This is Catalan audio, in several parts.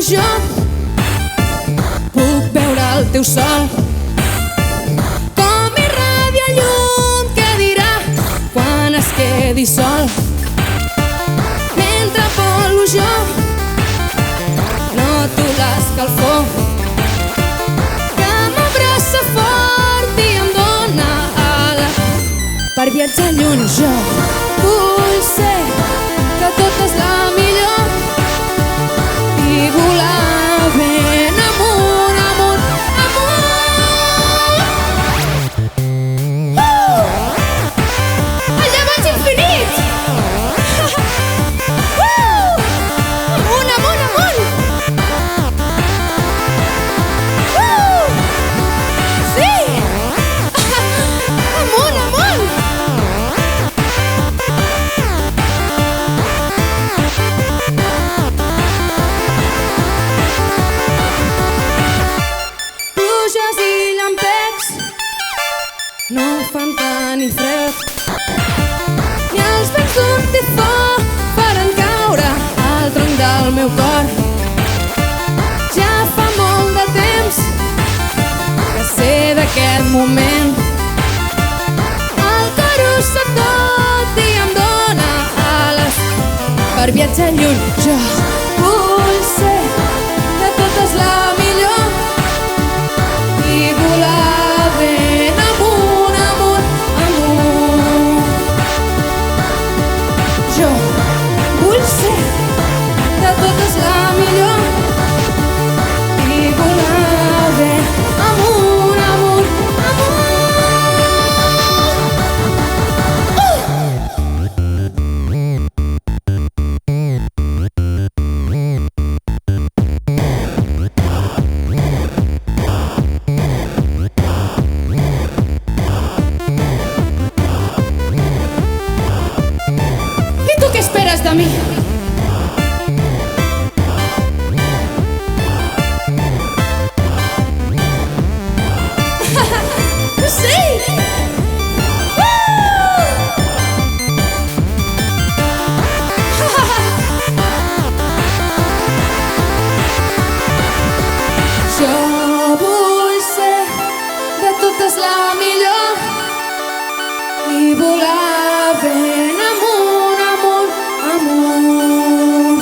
jo puc veure el teu sol com irradia llum que dirà quan es quedi sol. Mentre volo jo noto l'escalfor que m'abraça fort i em dóna ales per viatjar lluny. Jo vull ser de totes la millor i volar ben amunt, amunt, amunt. Allà vaig infinit. Amunt, amunt, amunt. Sí. Amunt, amunt. Pluges i llampecs no fan tant ni fred, ni els vents d'un tifó faran caure el tronc del meu cor. Ja fa molt de temps que sé d'aquest moment, el cor ho sap tot i em dóna ales per viatjar lluny. Jo vull ser de totes la millor i volar ben amunt, amunt, amunt. Jo vull ser de totes la millor i volar ben amunt, amunt, amunt. I tu què esperes de mi? Sí! Jo vull ser de totes la millor i volar ben amunt, amunt, amunt.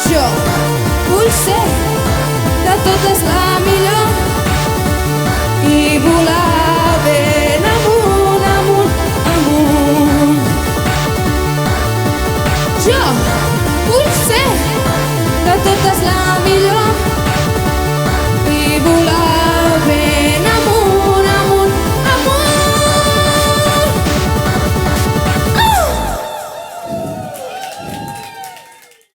Jo vull ser de totes la